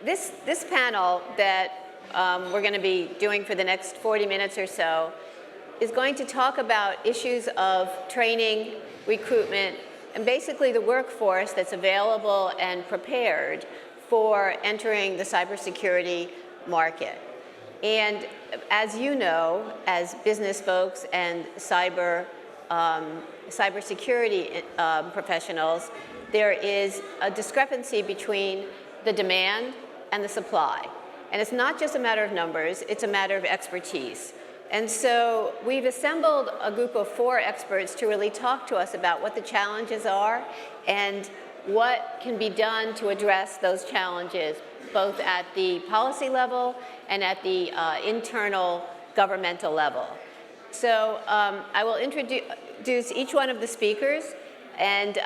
this panel that we're going to be doing for the next 40 minutes or so is going to talk about issues of training, recruitment, and basically the workforce that's available and prepared for entering the cybersecurity market. And as you know, as business folks and cybersecurity professionals, there is a discrepancy between the demand and the supply. And it's not just a matter of numbers, it's a matter of expertise. And so we've assembled a group of 4 experts to really talk to us about what the challenges are and what can be done to address those challenges, both at the policy level and at the internal governmental level. So I will introduce each one of the speakers and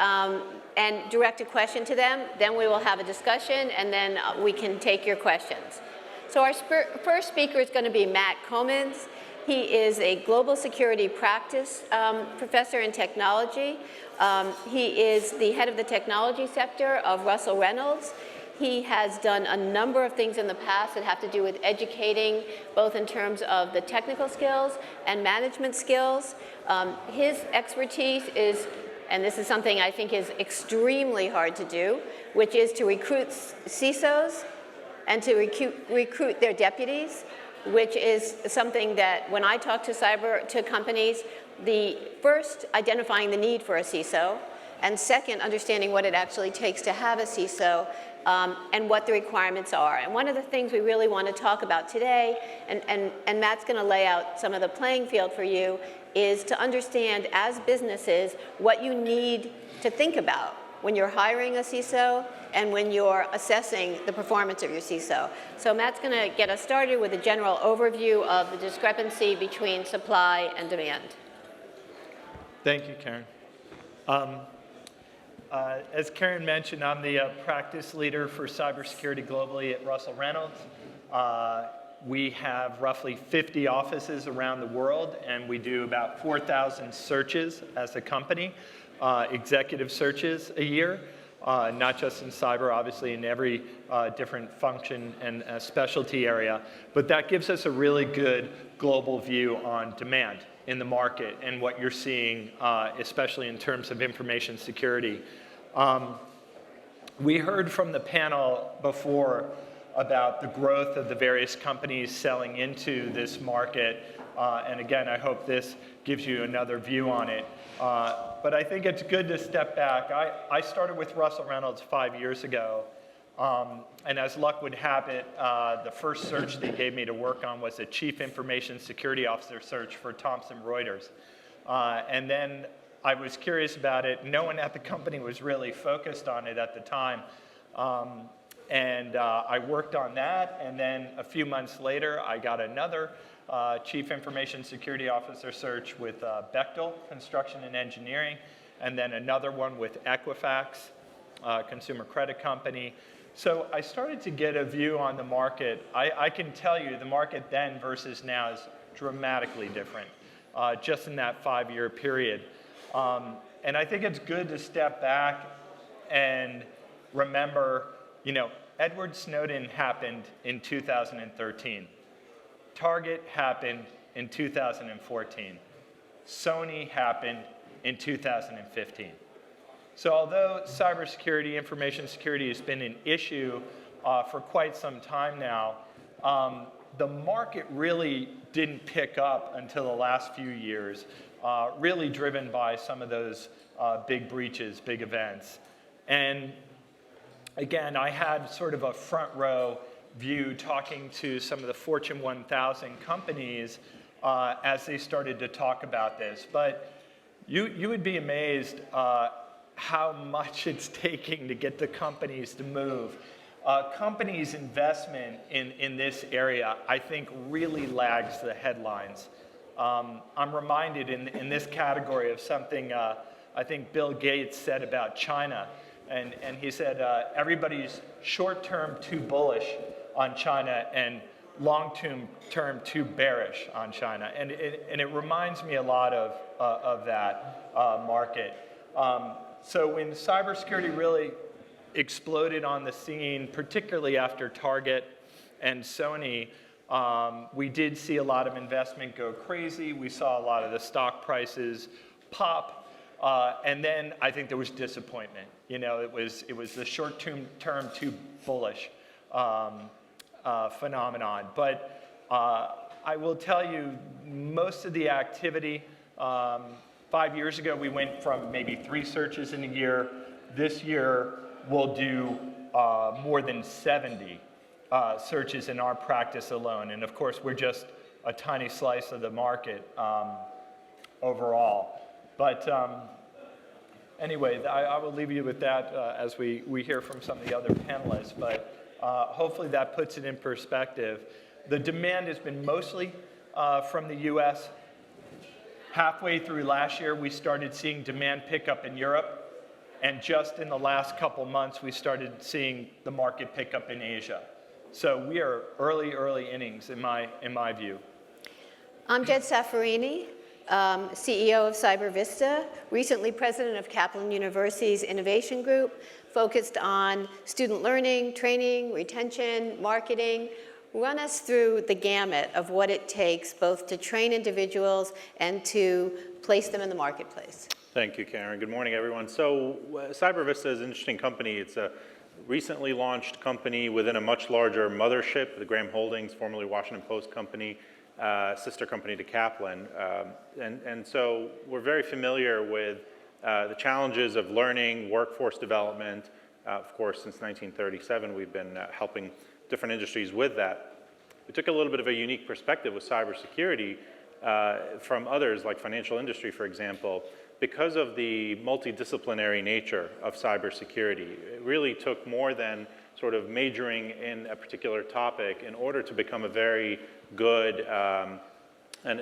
direct a question to them. Then we will have a discussion, and then we can take your questions. So our first speaker is going to be Matt Comyns. He is a global security practice professor in technology. He is the head of the technology sector of Russell Reynolds. He has done a number of things in the past that have to do with educating, both in terms of the technical skills and management skills. His expertise is, and this is something I think is extremely hard to do, which is to recruit CISOs and to recruit their deputies, which is something that when I talk to companies, the first, identifying the need for a CISO, and second, understanding what it actually takes to have a CISO, and what the requirements are. And one of the things we really want to talk about today, and Matt's going to lay out some of the playing field for you, is to understand as businesses what you need to think about when you're hiring a CISO and when you're assessing the performance of your CISO. So Matt's going to get us started with a general overview of the discrepancy between supply and demand. Thank you, Karen. As Karen mentioned, I'm the practice leader for cybersecurity globally at Russell Reynolds. We have roughly 50 offices around the world, and we do about 4,000 searches as a company, executive searches a year, not just in cyber, obviously in every different function and specialty area. But that gives us a really good global view on demand in the market and what you're seeing, especially in terms of information security. We heard from the panel before about the growth of the various companies selling into this market. And again, I hope this gives you another view on it. But I think it's good to step back. I started with Russell Reynolds 5 years ago. And as luck would have it, the first search they gave me to work on was a Chief Information Security Officer search for Thomson Reuters. And then I was curious about it. No one at the company was really focused on it at the time. And I worked on that, and then a few months later, I got another Chief Information Security Officer search with Bechtel Construction and Engineering, and then another one with Equifax, consumer credit company. So I started to get a view on the market. I can tell you the market then versus now is dramatically different, just in that 5-year period. And I think it's good to step back and remember, Edward Snowden happened in 2013. Target happened in 2014. Sony happened in 2015. So although cybersecurity, information security has been an issue for quite some time now, the market really didn't pick up until the last few years, really driven by some of those big breaches, big events. And again, I had sort of a front row view talking to some of the Fortune 1000 companies as they started to talk about this. But you would be amazed how much it's taking to get the companies to move. Companies' investment in this area, I think, really lags the headlines. I'm reminded in this category of something I think Bill Gates said about China. And he said, everybody's short-term too bullish on China and long-term too bearish on China. And it reminds me a lot of that market. So when cybersecurity really exploded on the scene, particularly after Target and Sony. We did see a lot of investment go crazy. We saw a lot of the stock prices pop. And then I think there was disappointment. You know, it was the short-term too bullish phenomenon. But I will tell you, most of the activity, 5 years ago, we went from maybe 3 searches in a year. This year, we'll do more than 70 searches in our practice alone. And of course, we're just a tiny slice of the market overall. But anyway, I will leave you with that as we hear from some of the other panelists. But hopefully that puts it in perspective. The demand has been mostly from the US. Halfway through last year, we started seeing demand pick up in Europe. And just in the last couple months, we started seeing the market pick up in Asia. So we are early innings in my view. Amjed Saffarini, CEO of CyberVista, recently president of Kaplan University's Innovation Group, focused on student learning, training, retention, marketing. Run us through the gamut of what it takes both to train individuals and to place them in the marketplace. Thank you, Karen. Good morning, everyone. So CyberVista is an interesting company. It's a recently launched company within a much larger mothership, the Graham Holdings, formerly Washington Post company, sister company to Kaplan. And so we're very familiar with the challenges of learning, workforce development. Of course, since 1937, we've been helping different industries with that. We took a little bit of a unique perspective with cybersecurity from others, like financial industry, for example, because of the multidisciplinary nature of cybersecurity. It really took more than sort of majoring in a particular topic in order to become a very good and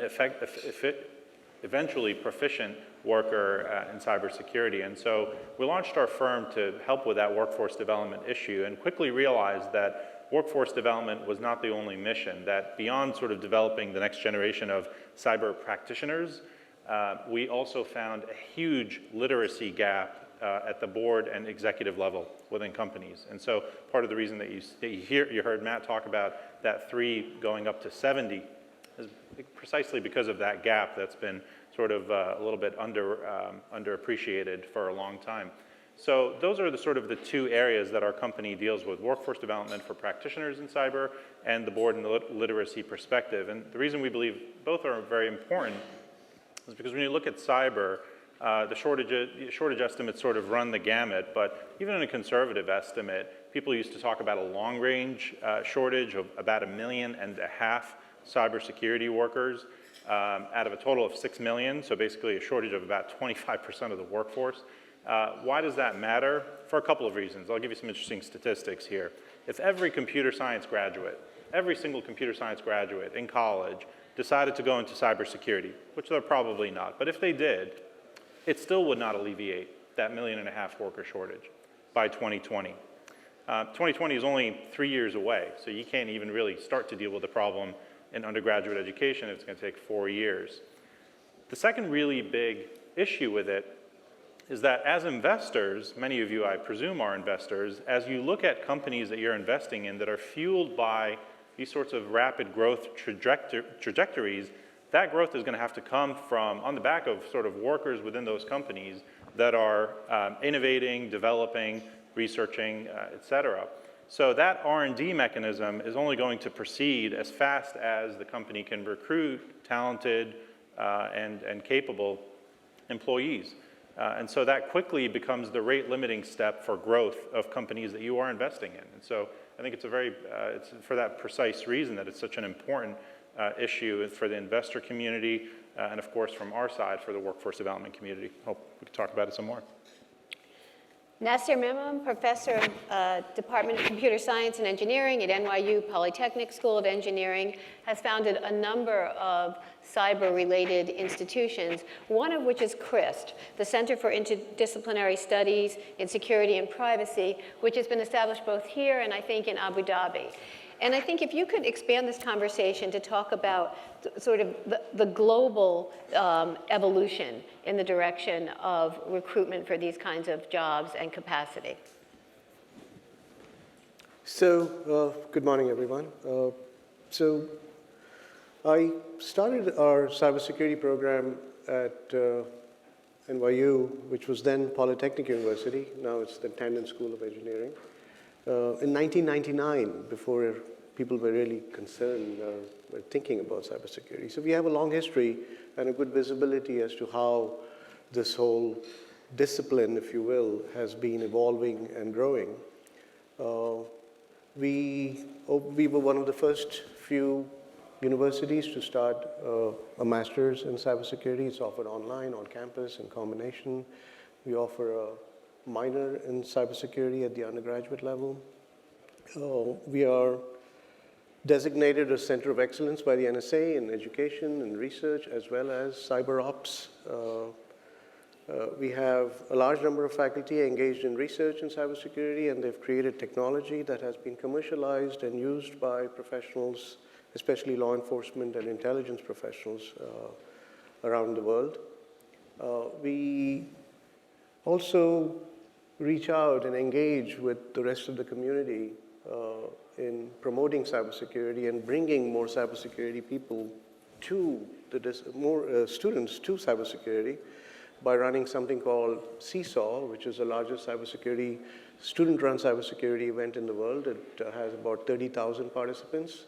eventually proficient worker in cybersecurity. And so we launched our firm to help with that workforce development issue and quickly realized that workforce development was not the only mission, that beyond sort of developing the next generation of cyber practitioners, we also found a huge literacy gap at the board and executive level within companies. And so part of the reason that you heard Matt talk about that 3 going up to 70 is precisely because of that gap that's been sort of a little bit underappreciated for a long time. So those are the 2 areas that our company deals with: workforce development for practitioners in cyber and the board and the literacy perspective. And the reason we believe both are very important is because when you look at cyber, the shortage estimates sort of run the gamut, but even in a conservative estimate, people used to talk about a long-range shortage of about 1.5 million cybersecurity workers out of a total of 6 million, so basically a shortage of about 25% of the workforce. Why does that matter? For a couple of reasons. I'll give you some interesting statistics here. If every single computer science graduate in college decided to go into cybersecurity, which they're probably not, but if they did, it still would not alleviate that 1.5 million worker shortage by 2020. 2020 is only 3 years away, so you can't even really start to deal with the problem in undergraduate education. It's going to take 4 years. The second really big issue with it is that as investors, many of you I presume are investors, as you look at companies that you're investing in that are fueled by these sorts of rapid growth trajectories, that growth is going to have to come from on the back of sort of workers within those companies that are innovating, developing, researching, et cetera. So that R&D mechanism is only going to proceed as fast as the company can recruit talented and capable employees. And so that quickly becomes the rate limiting step for growth of companies that you are investing in. And so I think it's it's for that precise reason that it's such an important issue for the investor community and of course from our side for the workforce development community. Hope we can talk about it some more. Nasir Memon, professor of Department of Computer Science and Engineering at NYU Polytechnic School of Engineering, has founded a number of cyber-related institutions, one of which is CRIST, the Center for Interdisciplinary Studies in Security and Privacy, which has been established both here and I think in Abu Dhabi. And I think if you could expand this conversation to talk about sort of the global evolution in the direction of recruitment for these kinds of jobs and capacity. Good morning, everyone. So I started our cybersecurity program at NYU, which was then Polytechnic University. Now it's the Tandon School of Engineering. In 1999, before people were really concerned or were thinking about cybersecurity. So we have a long history and a good visibility as to how this whole discipline, if you will, has been evolving and growing. We were one of the first few universities to start a master's in cybersecurity. It's offered online, on campus, in combination. We offer a minor in cybersecurity at the undergraduate level. We are designated a center of excellence by the NSA in education and research, as well as cyber ops. We have a large number of faculty engaged in research in cybersecurity, and they've created technology that has been commercialized and used by professionals, especially law enforcement and intelligence professionals around the world. We also reach out and engage with the rest of the community in promoting cybersecurity and bringing more cybersecurity people to more students to cybersecurity by running something called CSO, which is the largest student-run cybersecurity event in the world. It has about 30,000 participants.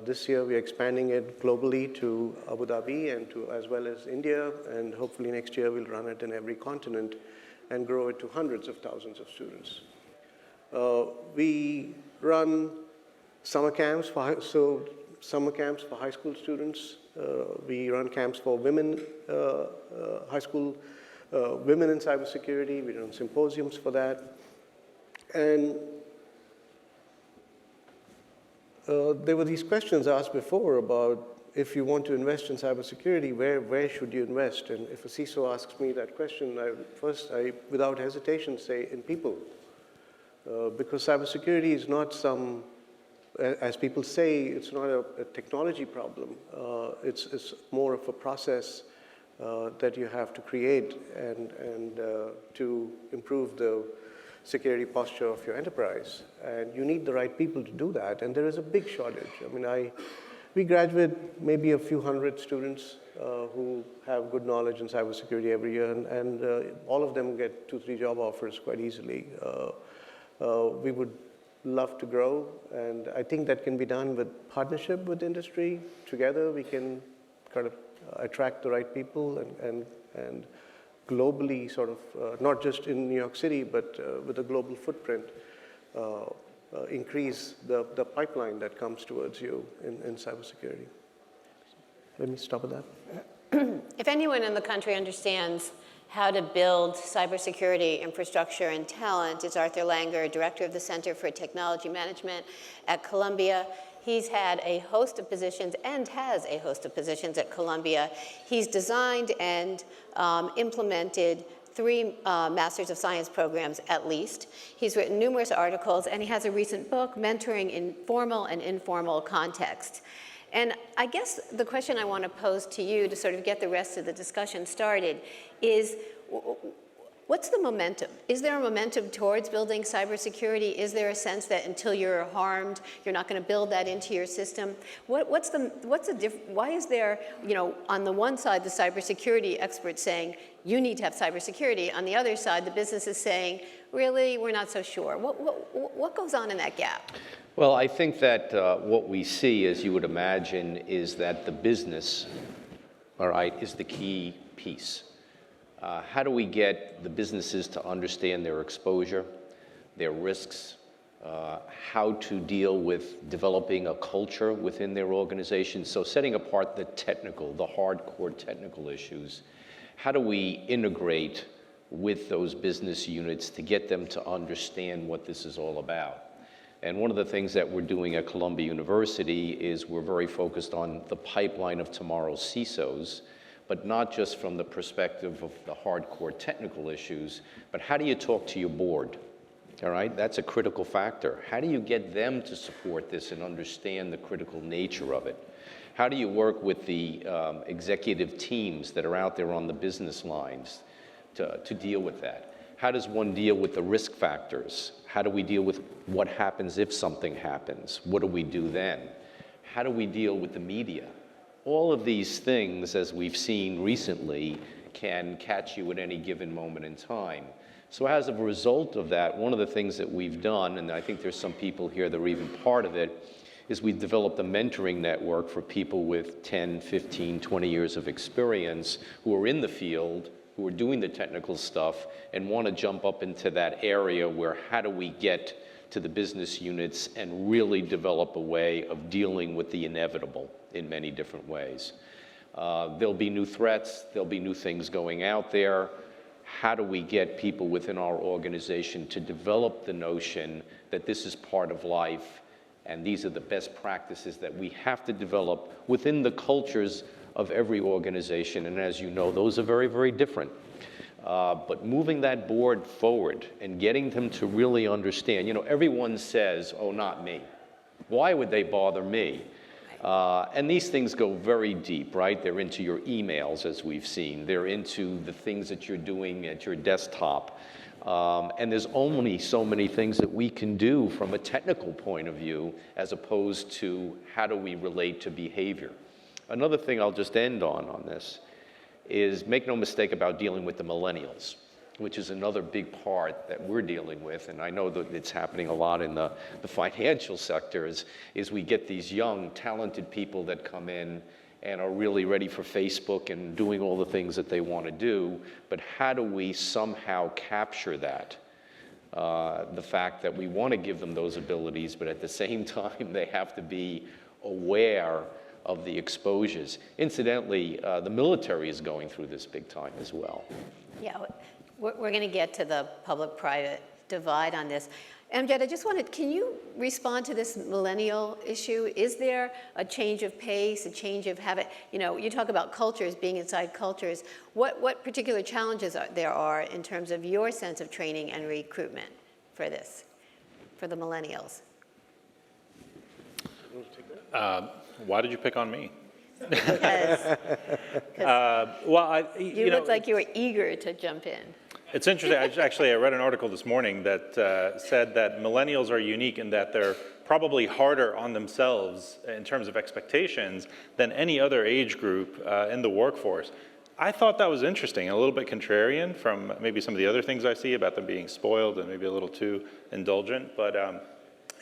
This year, we're expanding it globally to Abu Dhabi and as well as India, and hopefully next year we'll run it in every continent and grow it to hundreds of thousands of students. We run summer camps for high school students. We run camps for women, high school women in cybersecurity. We run symposiums for that. And there were these questions asked before about if you want to invest in cybersecurity, where should you invest? And if a CISO asks me that question, I without hesitation, say in people. Because cybersecurity is not as people say, it's not a technology problem. It's more of a process that you have to create and to improve the security posture of your enterprise. And you need the right people to do that. And there is a big shortage. I mean, we graduate maybe a few hundred students who have good knowledge in cybersecurity every year, and all of them get 2-3 job offers quite easily. We would love to grow, and I think that can be done with partnership with industry. Together, we can kind of attract the right people and globally sort of, not just in New York City, but with a global footprint, increase the pipeline that comes towards you in cybersecurity. Let me stop at that. If anyone in the country understands how to build cybersecurity infrastructure and talent, it's Arthur Langer, director of the Center for Technology Management at Columbia. He's had a host of positions and has a host of positions at Columbia. He's designed and implemented 3 Masters of Science programs at least. He's written numerous articles, and he has a recent book, Mentoring in Formal and Informal Context. And I guess the question I want to pose to you to sort of get the rest of the discussion started is, what's the momentum? Is there a momentum towards building cybersecurity? Is there a sense that until you're harmed, you're not going to build that into your system? Why is there, on the one side, the cybersecurity experts saying, you need to have cybersecurity. On the other side, the business is saying, really, we're not so sure. What goes on in that gap? Well, I think that what we see, as you would imagine, is that the business, all right, is the key piece. How do we get the businesses to understand their exposure, their risks, how to deal with developing a culture within their organization? So setting apart the technical, the hardcore technical issues, how do we integrate with those business units to get them to understand what this is all about? And one of the things that we're doing at Columbia University is we're very focused on the pipeline of tomorrow's CISOs, but not just from the perspective of the hardcore technical issues, but how do you talk to your board? All right, that's a critical factor. How do you get them to support this and understand the critical nature of it? How do you work with the executive teams that are out there on the business lines to deal with that? How does one deal with the risk factors? How do we deal with what happens if something happens? What do we do then? How do we deal with the media? All of these things, as we've seen recently, can catch you at any given moment in time. So as a result of that, one of the things that we've done, and I think there's some people here that are even part of it, is we've developed a mentoring network for people with 10, 15, 20 years of experience who are in the field, who are doing the technical stuff, and want to jump up into that area where how do we get to the business units and really develop a way of dealing with the inevitable in many different ways. There'll be new threats, there'll be new things going out there. How do we get people within our organization to develop the notion that this is part of life and these are the best practices that we have to develop within the cultures of every organization, and as you know, those are very, very different. But moving that board forward and getting them to really understand, you know, everyone says, oh, not me. Why would they bother me? And these things go very deep, right? They're into your emails, as we've seen. They're into the things that you're doing at your desktop. And there's only so many things that we can do from a technical point of view as opposed to how do we relate to behavior. Another thing I'll just end on this is make no mistake about dealing with the millennials, which is another big part that we're dealing with, and I know that it's happening a lot in the financial sectors, is we get these young, talented people that come in and are really ready for Facebook and doing all the things that they want to do, but how do we somehow capture that? The fact that we want to give them those abilities, but at the same time, they have to be aware of the exposures. Incidentally, the military is going through this big time as well. Yeah, we're going to get to the public-private divide on this. Amjed, I just wanted, can you respond to this millennial issue? Is there a change of pace, a change of habit? You know, you talk about cultures, being inside cultures. What particular challenges there are in terms of your sense of training and recruitment for this, for the millennials? Why did you pick on me? Because you looked like you were eager to jump in. It's interesting. I read an article this morning that said that millennials are unique in that they're probably harder on themselves in terms of expectations than any other age group in the workforce. I thought that was interesting, a little bit contrarian from maybe some of the other things I see about them being spoiled and maybe a little too indulgent. But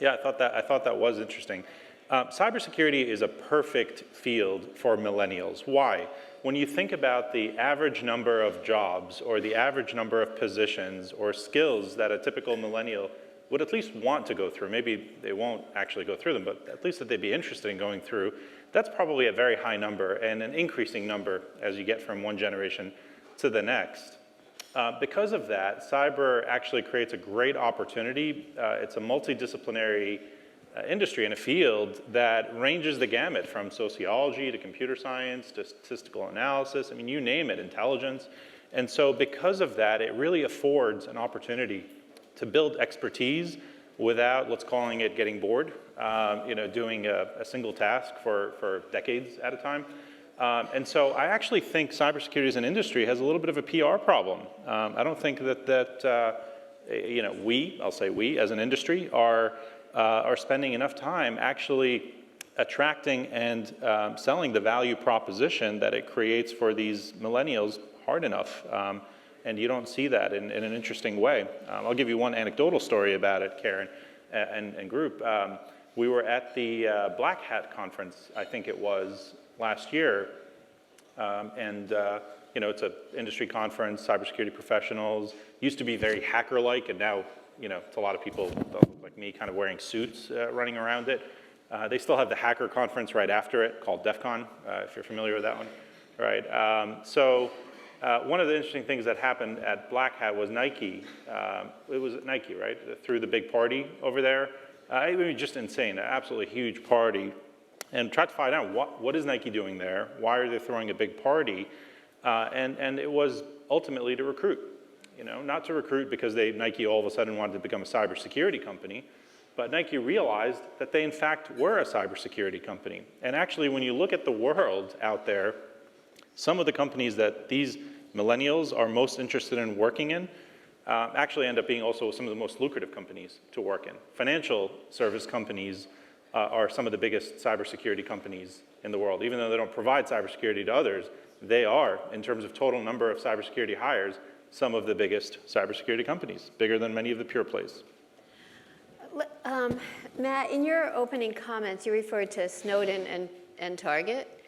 yeah, I thought that was interesting. Cybersecurity is a perfect field for millennials. Why? When you think about the average number of jobs or the average number of positions or skills that a typical millennial would at least want to go through, maybe they won't actually go through them, but at least that they'd be interested in going through, that's probably a very high number and an increasing number as you get from one generation to the next. Because of that, cyber actually creates a great opportunity. It's a multidisciplinary industry in a field that ranges the gamut from sociology to computer science to statistical analysis. I mean, you name it, intelligence. And so because of that, it really affords an opportunity to build expertise without, let's calling it, getting bored, doing a single task for decades at a time. And so I actually think cybersecurity as an industry has a little bit of a PR problem. I don't think that we as an industry are spending enough time actually attracting and selling the value proposition that it creates for these millennials hard enough. And you don't see that in an interesting way. I'll give you one anecdotal story about it, Karen and group. We were at the Black Hat conference, I think it was, last year. It's an industry conference, cybersecurity professionals. Used to be very hacker-like, and now, it's a lot of people like me kind of wearing suits running around it. They still have the hacker conference right after it called DEF CON, if you're familiar with that one, right? One of the interesting things that happened at Black Hat was Nike. It was Nike, right? Threw the big party over there. It was just insane, an absolutely huge party. And tried to find out what is Nike doing there? Why are they throwing a big party? And it was ultimately to recruit. Not to recruit because Nike all of a sudden wanted to become a cybersecurity company, but Nike realized that they in fact were a cybersecurity company. And actually, when you look at the world out there, some of the companies that these millennials are most interested in working in actually end up being also some of the most lucrative companies to work in. Financial service companies are some of the biggest cybersecurity companies in the world. Even though they don't provide cybersecurity to others, they are, in terms of total number of cybersecurity hires, some of the biggest cybersecurity companies, bigger than many of the pure plays. Matt, in your opening comments, you referred to Snowden and Target.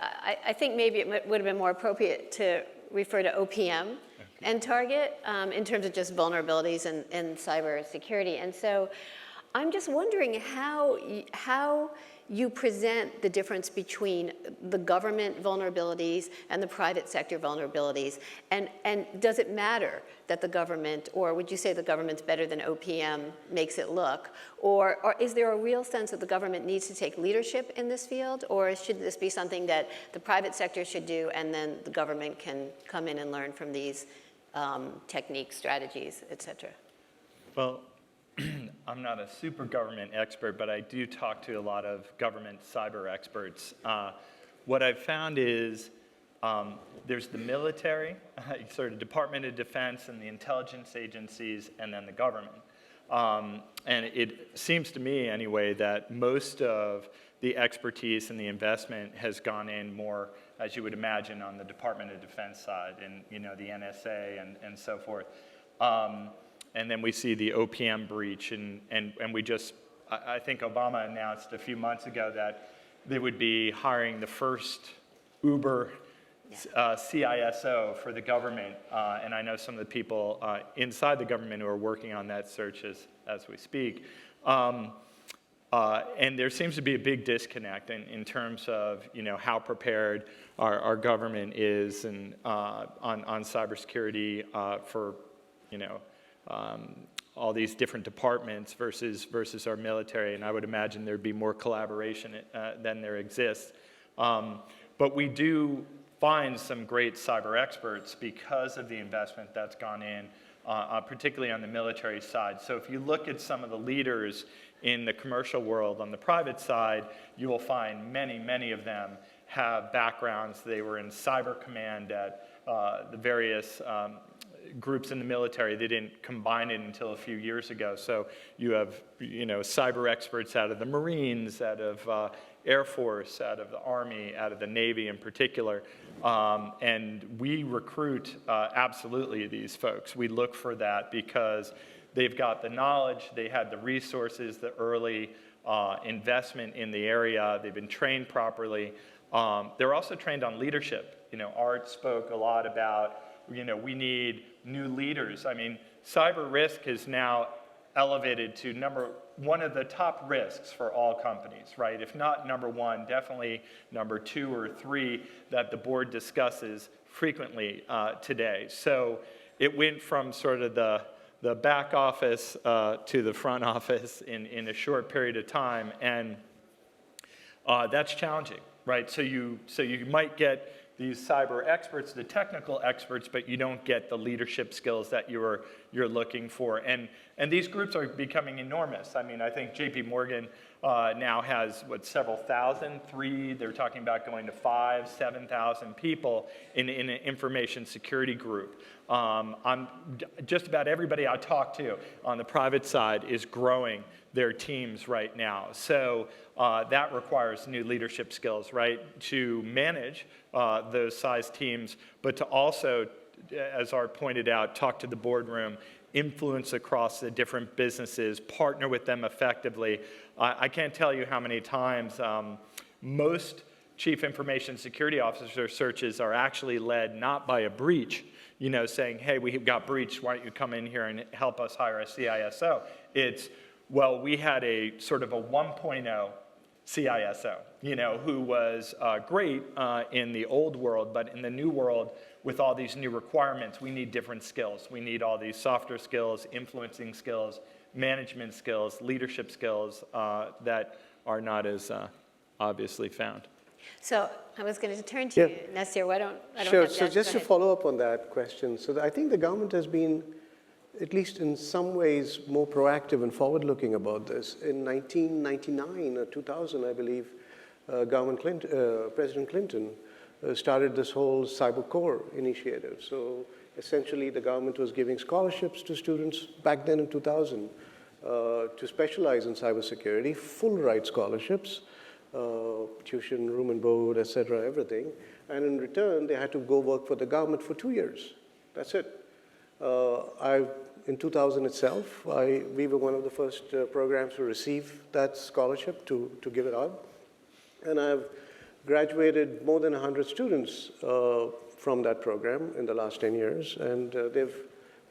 I think maybe it would have been more appropriate to refer to OPM and Target in terms of just vulnerabilities in cybersecurity. And so I'm just wondering how you present the difference between the government vulnerabilities and the private sector vulnerabilities. And does it matter that the government, or would you say the government's better than OPM makes it look? Or is there a real sense that the government needs to take leadership in this field? Or should this be something that the private sector should do and then the government can come in and learn from these techniques, strategies, et cetera? Well, I'm not a super government expert, but I do talk to a lot of government cyber experts. What I've found is there's the military, sort of Department of Defense and the intelligence agencies, and then the government. And it seems to me, anyway, that most of the expertise and the investment has gone in more, as you would imagine, on the Department of Defense side, and the NSA and so forth. And then we see the OPM breach, and we just, I think Obama announced a few months ago that they would be hiring the first Uber CISO for the government, and I know some of the people inside the government who are working on that search as we speak. And there seems to be a big disconnect in terms of how prepared our government is and on cybersecurity for all these different departments versus our military, and I would imagine there'd be more collaboration than there exists. But we do find some great cyber experts because of the investment that's gone in, particularly on the military side. So if you look at some of the leaders in the commercial world on the private side, you will find many of them have backgrounds. They were in cyber command at the various groups in the military. They didn't combine it until a few years ago. So you have, cyber experts out of the Marines, out of Air Force, out of the Army, out of the Navy in particular. And we recruit absolutely these folks. We look for that because they've got the knowledge, they had the resources, the early investment in the area, they've been trained properly. They're also trained on leadership. Art spoke a lot about, we need new leaders. I mean, cyber risk is now elevated to one of the top risks for all companies, right? If not number one, definitely number 2 or 3 that the board discusses frequently today. So it went from sort of the back office to the front office in a short period of time, and that's challenging, right? So you might get these cyber experts, the technical experts, but you don't get the leadership skills that you're looking for. And these groups are becoming enormous. I mean, I think JP Morgan now has, several thousand, 3, they're talking about going to 5,000, 7,000 people in an information security group. Just about everybody I talk to on the private side is growing their teams right now. So that requires new leadership skills, right, to manage those size teams, but to also, as Art pointed out, talk to the boardroom, influence across the different businesses, partner with them effectively. I can't tell you how many times most chief information security officer searches are actually led not by a breach, saying, hey, we got breached, why don't you come in here and help us hire a CISO? It's, well, we had a sort of a 1.0 CISO, who was great in the old world, but in the new world, with all these new requirements, we need different skills. We need all these softer skills, influencing skills, management skills, leadership skills that are not as obviously found. So I was going to turn to you, Nasir. I don't Sure. have So that. just to follow up on that question, so I think the government has been, at least in some ways, more proactive and forward-looking about this. In 1999 or 2000, I believe, President Clinton started this whole cyber core initiative. So essentially the government was giving scholarships to students back then in 2000 to specialize in cybersecurity, full ride scholarships, tuition, room and board, et cetera, everything. And in return, they had to go work for the government for 2 years. That's it. In 2000 itself, we were one of the first programs to receive that scholarship, to give it out. And I've graduated more than 100 students from that program in the last 10 years. And they've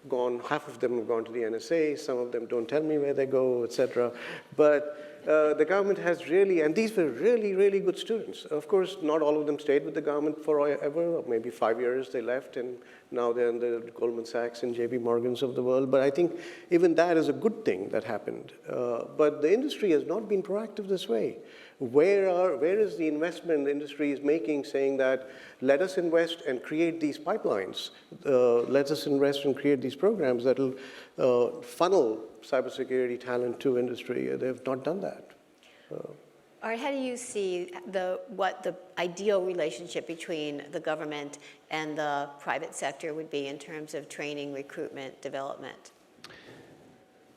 gone, half of them have gone to the NSA, some of them don't tell me where they go, et cetera. But the government has really, and these were really, really good students. Of course, not all of them stayed with the government forever, or maybe 5 years they left, and now they're in the Goldman Sachs and JP Morgans of the world. But I think even that is a good thing that happened. But the industry has not been proactive this way. Where is the investment the industry is making, saying that let us invest and create these pipelines, let us invest and create these programs that will funnel cybersecurity talent to industry? They've not done that. All right, how do you see what the ideal relationship between the government and the private sector would be in terms of training, recruitment, development?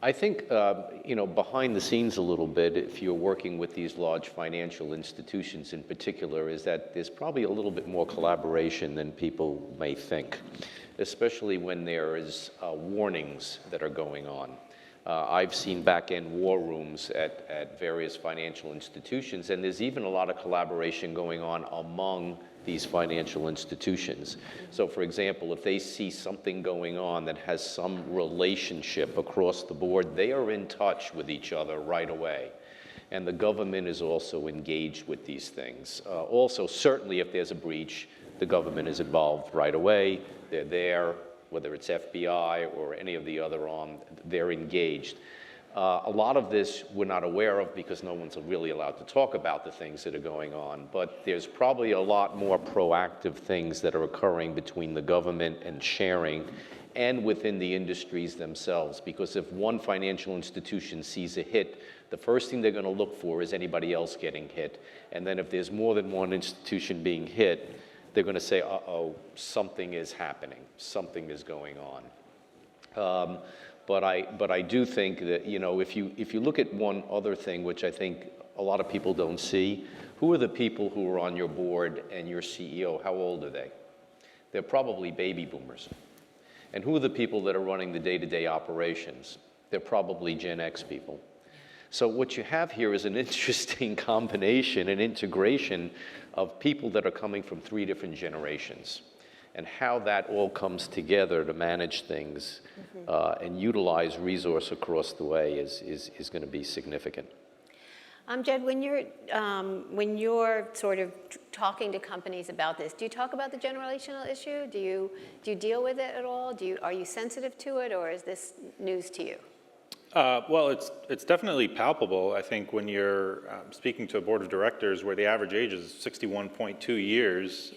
I think, behind the scenes a little bit, if you're working with these large financial institutions in particular, is that there's probably a little bit more collaboration than people may think, especially when there is warnings that are going on. I've seen back-end war rooms at various financial institutions, and there's even a lot of collaboration going on among these financial institutions. So for example, if they see something going on that has some relationship across the board, they are in touch with each other right away. And the government is also engaged with these things. Also, certainly if there's a breach, the government is involved right away. They're there, whether it's FBI or any of the other arm, they're engaged. A lot of this we're not aware of because no one's really allowed to talk about the things that are going on, but there's probably a lot more proactive things that are occurring between the government and sharing and within the industries themselves, because if one financial institution sees a hit, the first thing they're going to look for is anybody else getting hit. And then if there's more than one institution being hit, they're going to say, uh-oh, something is happening, something is going on. But I do think that, if you look at one other thing, which I think a lot of people don't see, who are the people who are on your board and your CEO? How old are they? They're probably baby boomers. And who are the people that are running the day-to-day operations? They're probably Gen X people. So what you have here is an interesting combination and integration of people that are coming from 3 different generations. And how that all comes together to manage things and utilize resource across the way is going to be significant. Amjed, when you're sort of talking to companies about this, do you talk about the generational issue? Do you deal with it at all? Are you sensitive to it, or is this news to you? Well, it's definitely palpable. I think when you're speaking to a board of directors where the average age is 61.2 years.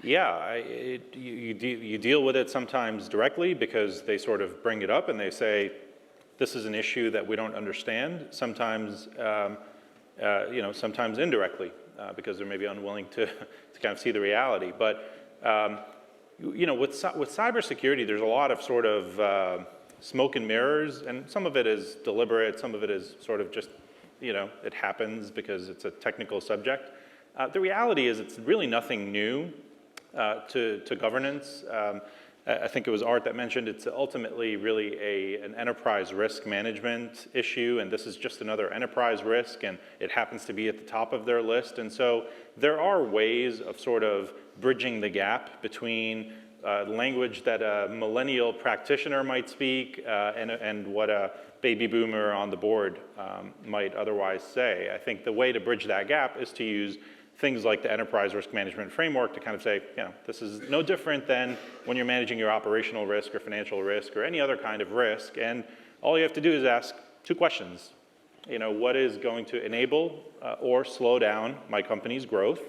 You deal with it sometimes directly because they sort of bring it up and they say, this is an issue that we don't understand. Sometimes, sometimes indirectly because they're maybe unwilling to kind of see the reality. But, with cybersecurity, there's a lot of sort of smoke and mirrors, and some of it is deliberate, some of it is sort of just, it happens because it's a technical subject. The reality is it's really nothing new. To governance. I think it was Art that mentioned it's ultimately really an enterprise risk management issue, and this is just another enterprise risk, and it happens to be at the top of their list. And so there are ways of sort of bridging the gap between language that a millennial practitioner might speak and what a baby boomer on the board might otherwise say. I think the way to bridge that gap is to use things like the enterprise risk management framework to kind of say, this is no different than when you're managing your operational risk or financial risk or any other kind of risk. And all you have to do is ask 2 questions. What is going to enable or slow down my company's growth?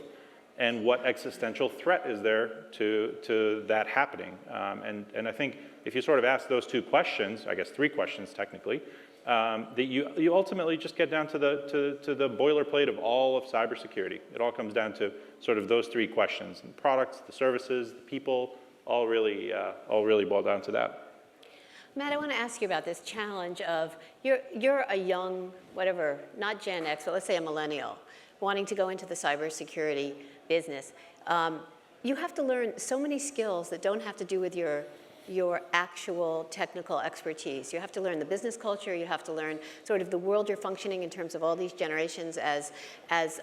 And what existential threat is there to that happening? And I think if you sort of ask those 2 questions, I guess 3 questions technically, that you ultimately just get down to the boilerplate of all of cybersecurity. It all comes down to sort of those 3 questions: the products, the services, the people, all really boil down to that. Matt, I want to ask you about this challenge of you're a young, whatever, not Gen X, but let's say a millennial, wanting to go into the cybersecurity business. You have to learn so many skills that don't have to do with your actual technical expertise. You have to learn the business culture. You have to learn sort of the world you're functioning in terms of all these generations, as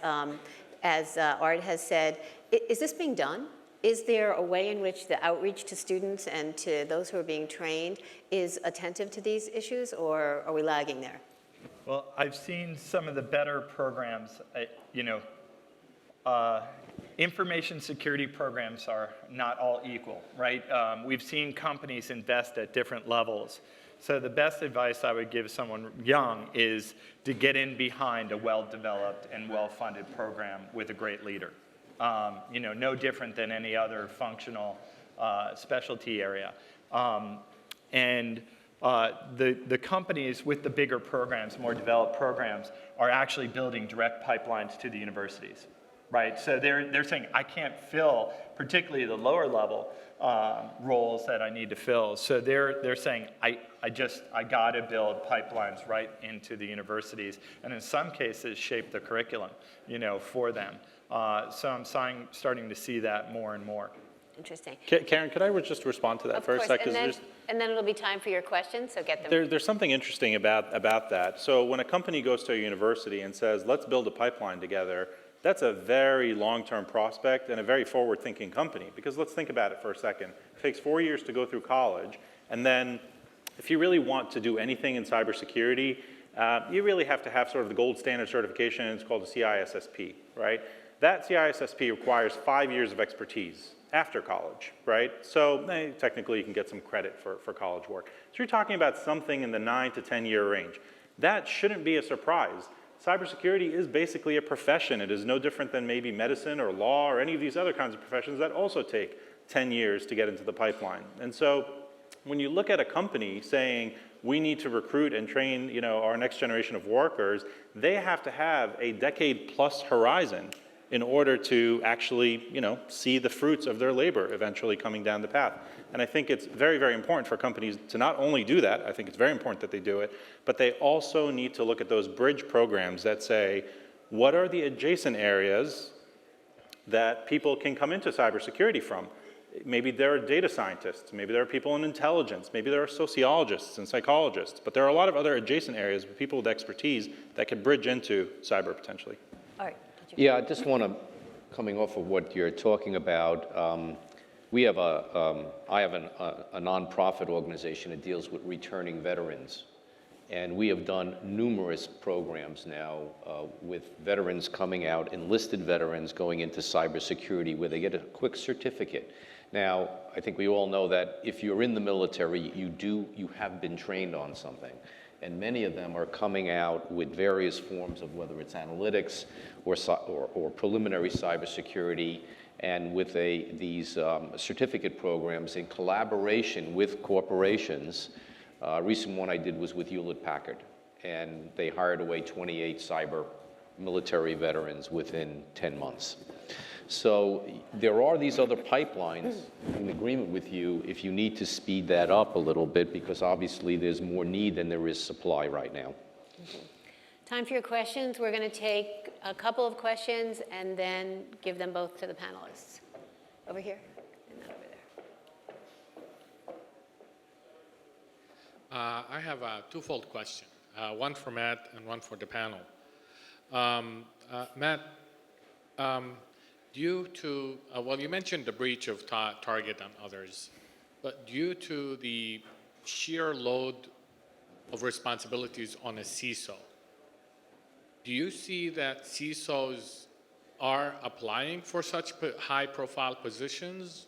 Art has said. Is this being done? Is there a way in which the outreach to students and to those who are being trained is attentive to these issues, or are we lagging there? Well, I've seen some of the better programs, information security programs are not all equal, right? We've seen companies invest at different levels. So the best advice I would give someone young is to get in behind a well-developed and well-funded program with a great leader. No different than any other functional specialty area. The companies with the bigger programs, more developed programs, are actually building direct pipelines to the universities, right? So they're saying, I can't fill particularly the lower level roles that I need to fill. So they're saying, I gotta build pipelines right into the universities, and in some cases shape the curriculum, for them. So I'm starting to see that more and more. Interesting. Karen, could I just respond to that for a second? And then it'll be time for your questions, so get them. There's something interesting about that. So when a company goes to a university and says, let's build a pipeline together, that's a very long-term prospect and a very forward-thinking company. Because let's think about it for a second. It takes 4 years to go through college, and then if you really want to do anything in cybersecurity, you really have to have sort of the gold standard certification, and it's called a CISSP, right? That CISSP requires 5 years of expertise after college, right? So technically you can get some credit for college work. So you're talking about something in the 9 to 10 year range. That shouldn't be a surprise. Cybersecurity is basically a profession. It is no different than maybe medicine or law or any of these other kinds of professions that also take 10 years to get into the pipeline. And so when you look at a company saying, we need to recruit and train, our next generation of workers, they have to have a decade-plus horizon in order to actually, see the fruits of their labor eventually coming down the path. And I think it's very, very important for companies to not only do that, I think it's very important that they do it, but they also need to look at those bridge programs that say, what are the adjacent areas that people can come into cybersecurity from? Maybe there are data scientists, maybe there are people in intelligence, maybe there are sociologists and psychologists, but there are a lot of other adjacent areas with people with expertise that could bridge into cyber potentially. All right. Yeah, I just want to, coming off of what you're talking about, I have a nonprofit organization that deals with returning veterans. And we have done numerous programs now with veterans coming out, enlisted veterans going into cybersecurity where they get a quick certificate. Now, I think we all know that if you're in the military, you have been trained on something. And many of them are coming out with various forms of whether it's analytics or preliminary cybersecurity, and with these certificate programs in collaboration with corporations. A recent one I did was with Hewlett-Packard, and they hired away 28 cyber military veterans within 10 months. So there are these other pipelines. I'm in agreement with you if you need to speed that up a little bit, because obviously there's more need than there is supply right now. Okay. Time for your questions. We're going to take a couple of questions and then give them both to the panelists. Over here and then over there. I have a twofold question, one for Matt and one for the panel. Matt, due to, well, you mentioned the breach of Target and others, but due to the sheer load of responsibilities on a CISO, do you see that CISOs are applying for such high-profile positions,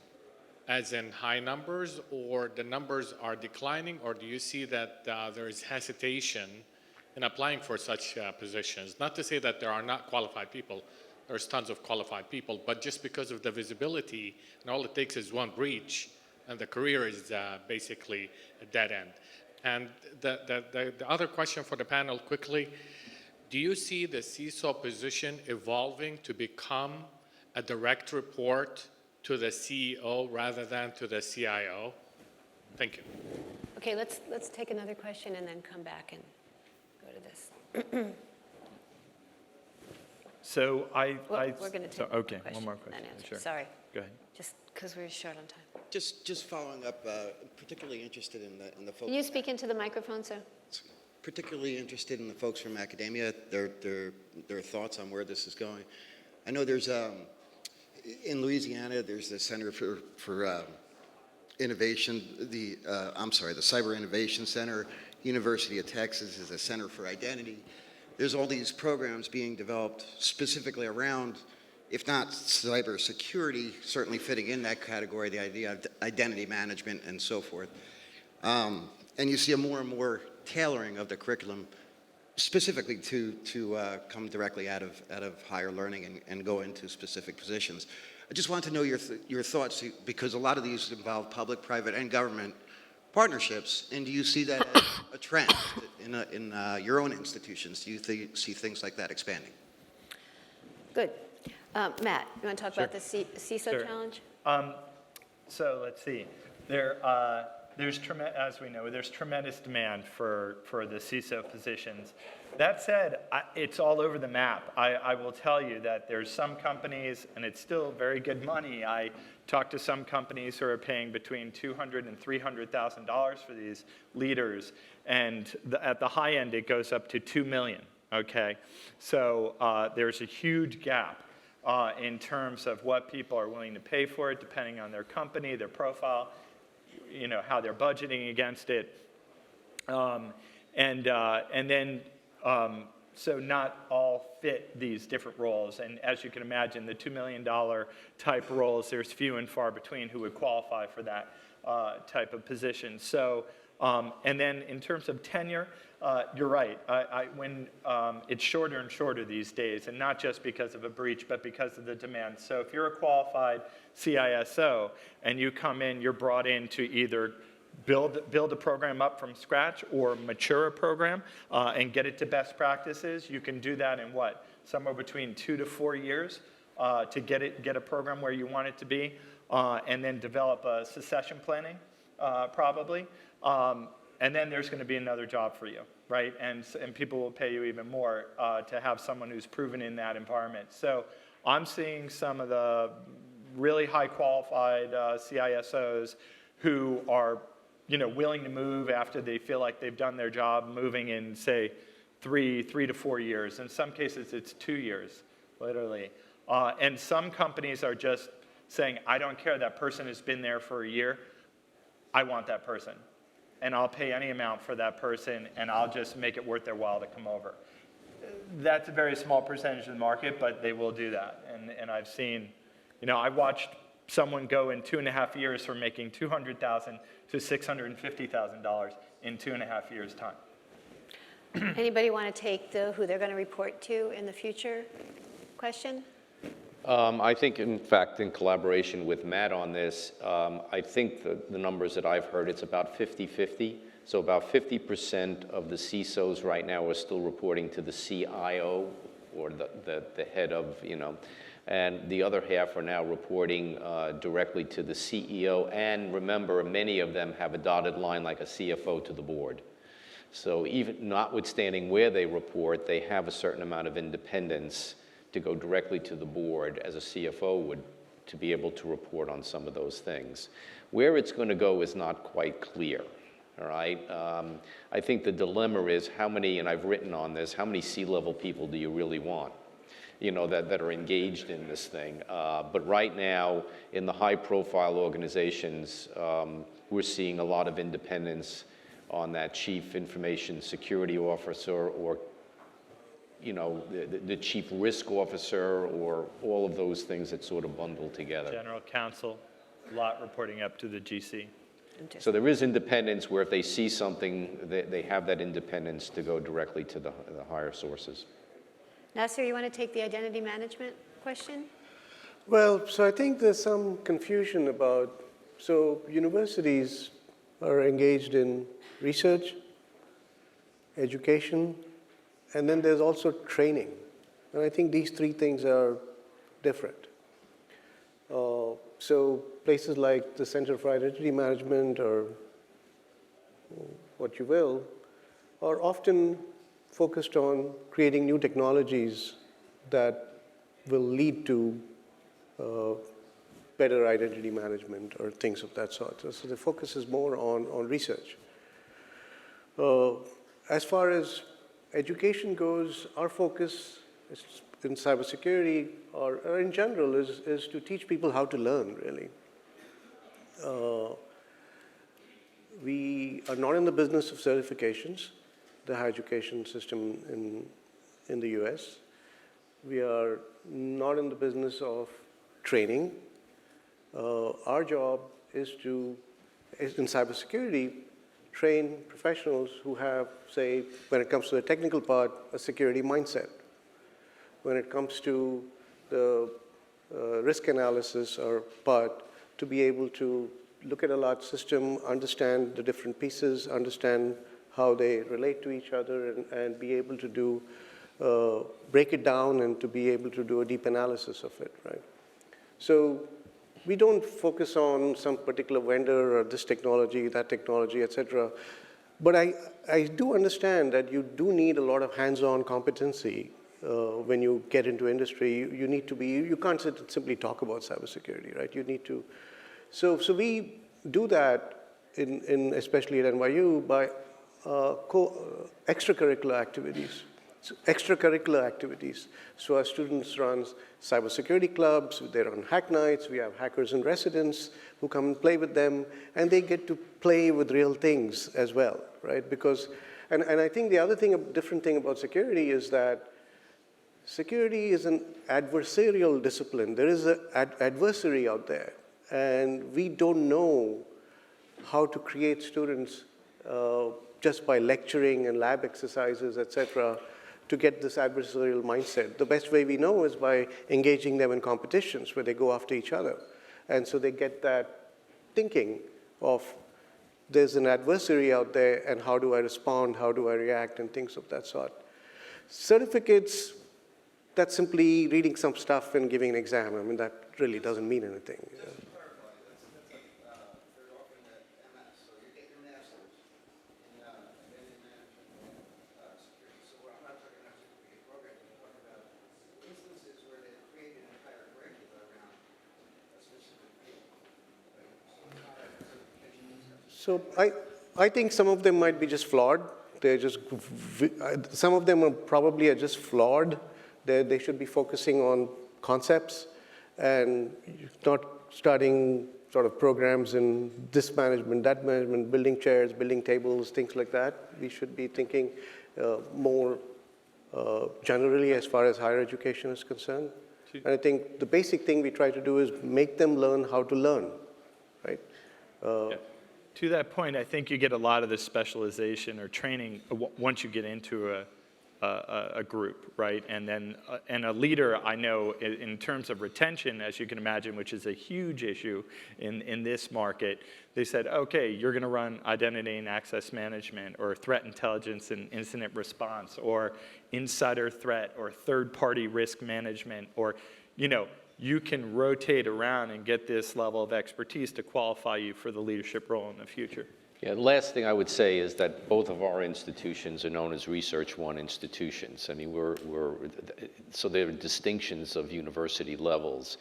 as in high numbers, or the numbers are declining, or do you see that there is hesitation in applying for such positions? Not to say that there are not qualified people. There's tons of qualified people, but just because of the visibility, and all it takes is one breach, and the career is basically a dead end. And the other question for the panel quickly, do you see the CISO position evolving to become a direct report to the CEO rather than to the CIO? Thank you. Okay, let's take another question and then come back and go to this. So Well, we're going to take a okay, question one more and question. answer. Sure. Sorry, Go ahead. just because we're short on time. Just following up, particularly interested in the folks. Can you speak into the microphone, sir? Particularly interested in the folks from academia, their thoughts on where this is going. I know there's in Louisiana there's the Center for Innovation, the Cyber Innovation Center. University of Texas is a Center for Identity. There's all these programs being developed specifically around, if not cybersecurity, certainly fitting in that category, the idea of identity management and so forth. And you see a more and more tailoring of the curriculum specifically to come directly out of higher learning and go into specific positions. I just want to know your thoughts, because a lot of these involve public, private, and government partnerships, and do you see that as a trend in your own institutions? Do you see things like that expanding? Good. Matt, you want to talk about the CISO Sure. challenge? So let's see. There's as we know, there's tremendous demand for the CISO positions. That said, it's all over the map. I will tell you that there's some companies, and it's still very good money. I talked to some companies who are paying between $200,000 and $300,000 for these leaders, and at the high end, it goes up to $2 million. Okay, so there's a huge gap in terms of what people are willing to pay for it, depending on their company, their profile, you know, how they're budgeting against it. So not all fit these different roles. And as you can imagine, the $2 million type roles, there's few and far between who would qualify for that type of position. So, and then in terms of tenure, you're right. When it's shorter and shorter these days, and not just because of a breach, but because of the demand. So if you're a qualified CISO and you come in, you're brought in to either build a program up from scratch or mature a program and get it to best practices. You can do that in what? Somewhere between 2 to 4 years to get a program where you want it to be, and then develop a succession planning, probably. And then there's going to be another job for you, right? And people will pay you even more to have someone who's proven in that environment. So I'm seeing some of the really high qualified CISOs who are, you know, willing to move after they feel like they've done their job, moving in, say, three to 4 years. In some cases, it's 2 years, literally. And some companies are just saying, I don't care, that person has been there for a year. I want that person. And I'll pay any amount for that person, and I'll just make it worth their while to come over. That's a very small percentage of the market, but they will do that. And I've seen, you know, I watched someone go in 2.5 years from making $200,000 to $650,000 in 2.5 years' time. Anybody want to take the who they're going to report to in the future question? I think, in fact, in collaboration with Matt on this, I think the numbers that I've heard, it's about 50-50. So about 50% of the CISOs right now are still reporting to the CIO, or the head of, you know, and the other half are now reporting directly to the CEO. And remember, many of them have a dotted line like a CFO to the board. So even notwithstanding where they report, they have a certain amount of independence to go directly to the board as a CFO would, to be able to report on some of those things. Where it's going to go is not quite clear, all right? I think the dilemma is how many, and I've written on this, how many C-level people do you really want, you know, that are engaged in this thing? But right now, in the high-profile organizations, we're seeing a lot of independence on that chief information security officer, or you know, the chief risk officer, or all of those things that sort of bundle together. General counsel, a lot reporting up to the GC. So there is independence where if they see something, they have that independence to go directly to the higher sources. Nasir, you want to take the identity management question? Well, so I think there's some confusion about, so universities are engaged in research, education, and then there's also training. And I think these three things are different. So places like the Center for Identity Management or what you will are often focused on creating new technologies that will lead to better identity management or things of that sort. So the focus is more on research. As far as education goes, our focus in cybersecurity or in general is to teach people how to learn, really. We are not in the business of certifications, the higher education system in the US. We are not in the business of training. Our job is in cybersecurity, train professionals who have, say, when it comes to the technical part, a security mindset. When it comes to the risk analysis or part, to be able to look at a large system, understand the different pieces, understand how they relate to each other, and be able to do, break it down and to be able to do a deep analysis of it, right? So we don't focus on some particular vendor or this technology, that technology, et cetera. But I do understand that you do need a lot of hands-on competency when you get into industry. You need to be, you can't simply talk about cybersecurity, right? You need to. So we do that especially at NYU by extracurricular activities. So extracurricular activities. So our students run cybersecurity clubs, they run hack nights, we have hackers in residence who come and play with them, and they get to play with real things as well, right? Because, and I think the other thing, a different thing about security is that security is an adversarial discipline. There is an adversary out there, and we don't know how to create students just by lecturing and lab exercises, et cetera, to get this adversarial mindset. The best way we know is by engaging them in competitions where they go after each other. And so they get that thinking of there's an adversary out there and how do I respond, how do I react, and things of that sort. Certificates, that's simply reading some stuff and giving an exam. I mean, that really doesn't mean anything. So I think some of them might be just flawed. They're just, some of them are probably just flawed. They should be focusing on concepts and not starting sort of programs in this management, that management, building chairs, building tables, things like that. We should be thinking more generally as far as higher education is concerned. And I think the basic thing we try to do is make them learn how to learn, right? Yeah. To that point, I think you get a lot of the specialization or training once you get into a group, right? And then, and a leader, I know, in terms of retention, as you can imagine, which is a huge issue in this market, they said, okay, you're going to run identity and access management or threat intelligence and incident response or insider threat or third-party risk management or, you know, you can rotate around and get this level of expertise to qualify you for the leadership role in the future. Yeah, the last thing I would say is that both of our institutions are known as Research One institutions. I mean, so there are distinctions of university levels.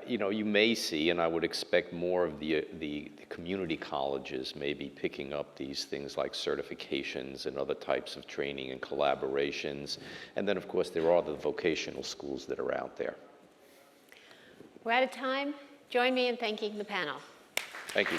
You know, you may see, and I would expect more of the community colleges maybe picking up these things like certifications and other types of training and collaborations. And then, of course, there are the vocational schools that are out there. We're out of time. Join me in thanking the panel. Thank you.